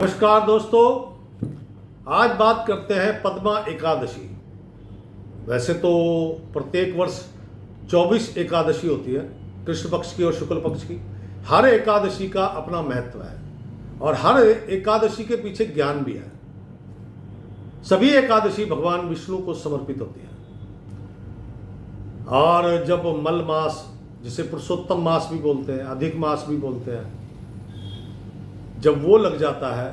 नमस्कार दोस्तों, आज बात करते हैं पद्मा एकादशी। वैसे तो प्रत्येक वर्ष 24 एकादशी होती है, कृष्ण पक्ष की और शुक्ल पक्ष की। हर एकादशी का अपना महत्व है और हर एकादशी के पीछे ज्ञान भी है। सभी एकादशी भगवान विष्णु को समर्पित होती है और जब मल मास, जिसे पुरुषोत्तम मास भी बोलते हैं, अधिक मास भी बोलते हैं, जब वो लग जाता है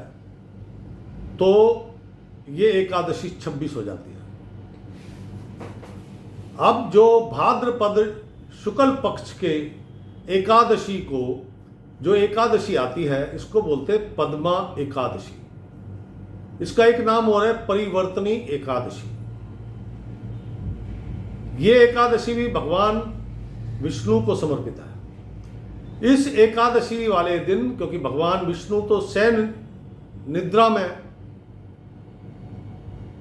तो ये एकादशी 26 हो जाती है। अब जो भाद्रपद शुक्ल पक्ष के एकादशी को जो एकादशी आती है, इसको बोलते हैं पद्मा एकादशी। इसका एक नाम और है परिवर्तनी एकादशी। ये एकादशी भी भगवान विष्णु को समर्पित है। इस एकादशी वाले दिन, क्योंकि भगवान विष्णु तो शयन निद्रा में,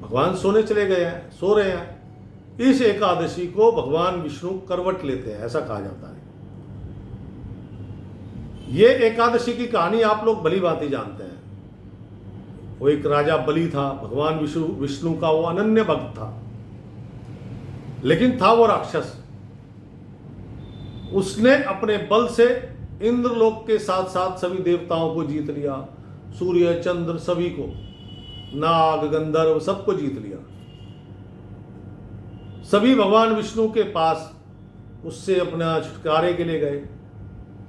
भगवान सोने चले गए हैं, सो रहे हैं, इस एकादशी को भगवान विष्णु करवट लेते हैं, ऐसा कहा जाता है। ये एकादशी की कहानी आप लोग भली भांति जानते हैं। वो एक राजा बलि था, भगवान विष्णु का वो अनन्य भक्त था, लेकिन था वो राक्षस। उसने अपने बल से इंद्रलोक के साथ साथ सभी देवताओं को जीत लिया, सूर्य चंद्र सभी को, नाग गंधर्व सबको जीत लिया। सभी भगवान विष्णु के पास उससे अपना छुटकारे के लिए गए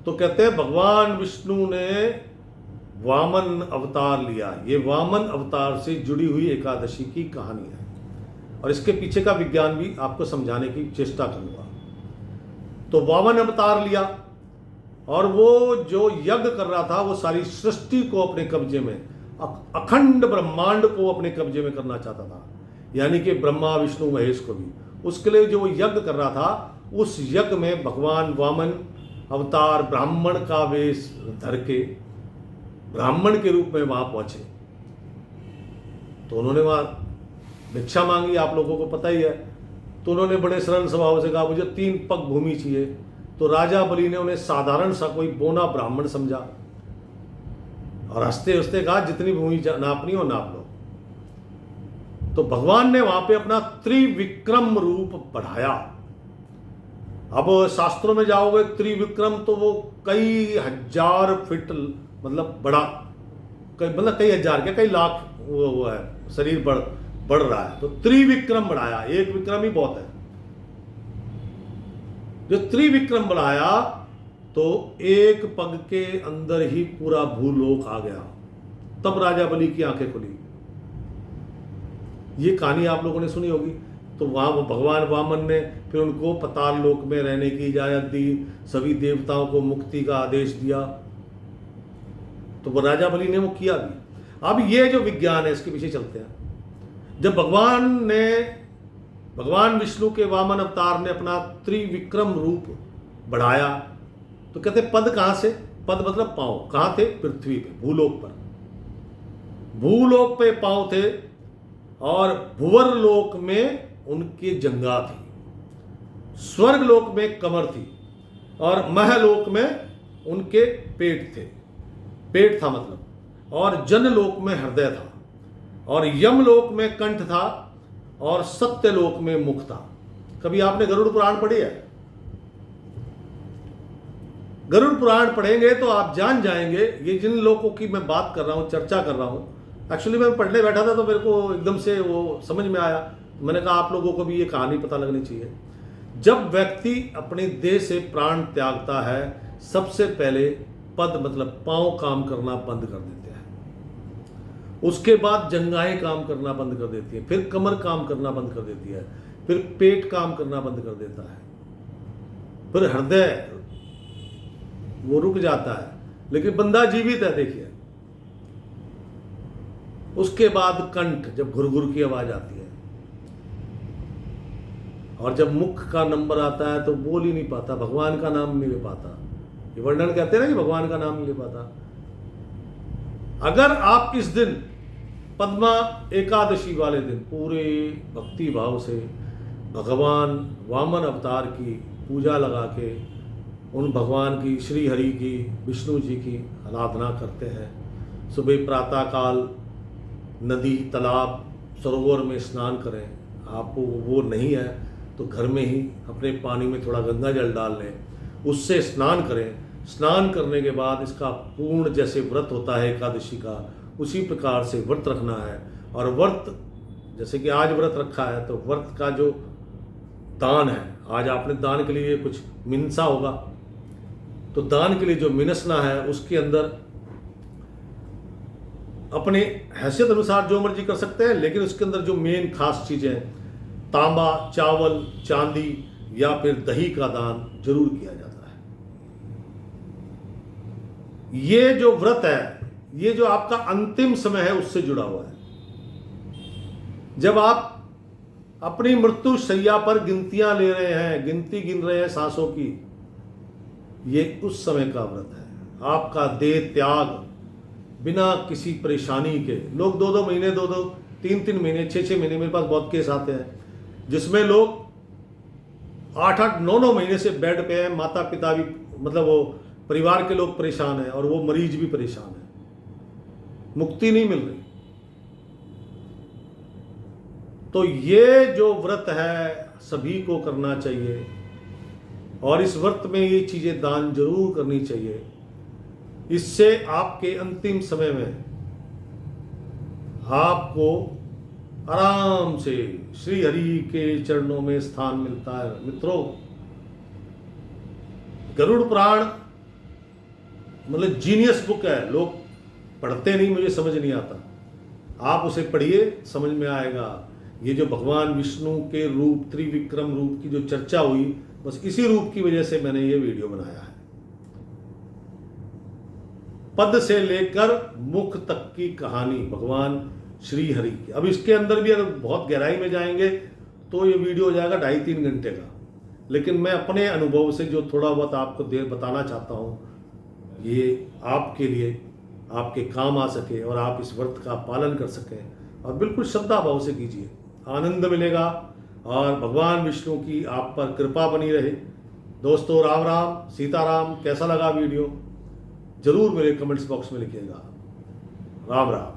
तो कहते हैं भगवान विष्णु ने वामन अवतार लिया। ये वामन अवतार से जुड़ी हुई एकादशी की कहानी है और इसके पीछे का विज्ञान भी आपको समझाने की चेष्टा करूंगा। तो वामन अवतार लिया और वो जो यज्ञ कर रहा था वो सारी सृष्टि को अपने कब्जे में, अखंड ब्रह्मांड को अपने कब्जे में करना चाहता था, यानी कि ब्रह्मा विष्णु महेश को भी। उसके लिए जो यज्ञ कर रहा था, उस यज्ञ में भगवान वामन अवतार ब्राह्मण का वेश धर के ब्राह्मण के रूप में वहां पहुंचे। तो उन्होंने वहां भिक्षा मांगी, आप लोगों को पता ही है। तो उन्होंने बड़े सरल स्वभाव से कहा मुझे 3 पग भूमि चाहिए। तो राजा बलि ने उन्हें साधारण सा कोई बोना ब्राह्मण समझा और हंसते हंसते कहा जितनी भूमि नापनी हो नाप लो। तो भगवान ने वहां पे अपना त्रिविक्रम रूप बढ़ाया। अब शास्त्रों में जाओगे, त्रिविक्रम तो वो कई हजार फीट, मतलब बड़ा, कई हजार क्या कई लाख वो है, शरीर बढ़ रहा है। तो त्रिविक्रम बढ़ाया, एक विक्रम ही बहुत है। जो त्रिविक्रम बढ़ाया तो एक पग के अंदर ही पूरा भूलोक आ गया। तब राजा बलि की आंखें खुली। ये कहानी आप लोगों ने सुनी होगी। तो वहां भगवान वामन ने फिर उनको पाताल लोक में रहने की इजाजत दी, सभी देवताओं को मुक्ति का आदेश दिया। तो वो राजा बलि ने वो किया भी। अब ये जो विज्ञान है, इसके पीछे चलते हैं। जब भगवान विष्णु के वामन अवतार ने अपना त्रिविक्रम रूप बढ़ाया तो कहते पद कहां से, पद मतलब पांव, कहां थे, पृथ्वी पे, भूलोक पर। भूलोक पे पांव थे और भुवर लोक में उनकी जंघा थी, स्वर्ग लोक में कमर थी और महलोक में उनके पेट थे, पेट था मतलब, और जनलोक में हृदय था और यमलोक में कंठ था और सत्यलोक में मुख था। कभी आपने गरुड़ पुराण पढ़ी है? गरुड़ पुराण पढ़ेंगे तो आप जान जाएंगे, ये जिन लोगों की मैं बात कर रहा हूं, चर्चा कर रहा हूं। एक्चुअली मैं पढ़ने बैठा था तो मेरे को एकदम से वो समझ में आया। मैंने कहा आप लोगों को भी ये कहानी पता लगनी चाहिए। जब व्यक्ति अपने देह से प्राण त्यागता है, सबसे पहले पद मतलब पांव काम करना बंद कर देते हैं, उसके बाद जंघाएं काम करना बंद कर देती है, फिर कमर काम करना बंद कर देती है, फिर पेट काम करना बंद कर देता है, फिर हृदय वो रुक जाता है, लेकिन बंदा जीवित है। देखिए, उसके बाद कंठ, जब घुरघुर की आवाज आती है, और जब मुख का नंबर आता है तो बोल ही नहीं पाता, भगवान का नाम नहीं ले पाता। ये वर्णन कहते हैं ना कि भगवान का नाम नहीं ले पाता। अगर आप इस दिन पद्मा एकादशी वाले दिन पूरे भक्ति भाव से भगवान वामन अवतार की पूजा लगा के उन भगवान की, श्री हरि की, विष्णु जी की आराधना करते हैं सुबह प्रातःकाल नदी, तालाब, सरोवर में स्नान करें। आपको वो नहीं है तो घर में ही अपने पानी में थोड़ा गंगा जल डाल लें, उससे स्नान करें। स्नान करने के बाद इसका पूर्ण जैसे व्रत होता है एकादशी का, उसी प्रकार से व्रत रखना है। और व्रत जैसे कि आज व्रत रखा है तो व्रत का जो दान है, आज आपने दान के लिए कुछ मिनसा होगा, तो दान के लिए जो मिनसना है उसके अंदर अपने हैसियत अनुसार जो मर्जी कर सकते हैं, लेकिन उसके अंदर जो मेन खास चीजें हैं, तांबा, चावल, चांदी या फिर दही का दान जरूर किया जाता है। ये जो व्रत है, ये जो आपका अंतिम समय है उससे जुड़ा हुआ है। जब आप अपनी मृत्यु शैया पर गिनतियां ले रहे हैं, गिनती गिन रहे हैं सांसों की, ये उस समय का व्रत है। आपका देह त्याग बिना किसी परेशानी के। लोग 2-2 महीने, 2-2, 3-3 महीने, 6-6 महीने, मेरे पास बहुत केस आते हैं जिसमें लोग 8-8, 9-9 महीने से बेड पे हैं। माता पिता भी, मतलब वो परिवार के लोग परेशान हैं और वो मरीज भी परेशान है, मुक्ति नहीं मिल रही। तो ये जो व्रत है सभी को करना चाहिए और इस व्रत में ये चीजें दान जरूर करनी चाहिए। इससे आपके अंतिम समय में आपको आराम से श्री हरि के चरणों में स्थान मिलता है। मित्रों, गरुड़ पुराण मतलब जीनियस बुक है, लोग पढ़ते नहीं, मुझे समझ नहीं आता। आप उसे पढ़िए, समझ में आएगा। ये जो भगवान विष्णु के रूप, त्रिविक्रम रूप की जो चर्चा हुई, बस इसी रूप की वजह से मैंने ये वीडियो बनाया है। पद से लेकर मुख तक की कहानी भगवान श्री हरि की। अब इसके अंदर भी अगर बहुत गहराई में जाएंगे तो ये वीडियो हो जाएगा 2.5-3 घंटे का, लेकिन मैं अपने अनुभव से जो थोड़ा बहुत आपको बताना चाहता हूँ, ये आपके लिए, आपके काम आ सके और आप इस व्रत का पालन कर सकें। और बिल्कुल श्रद्धा भाव से कीजिए, आनंद मिलेगा और भगवान विष्णु की आप पर कृपा बनी रहे। दोस्तों, राम राम, सीताराम। कैसा लगा वीडियो जरूर मेरे कमेंट्स बॉक्स में लिखिएगा। राम राम।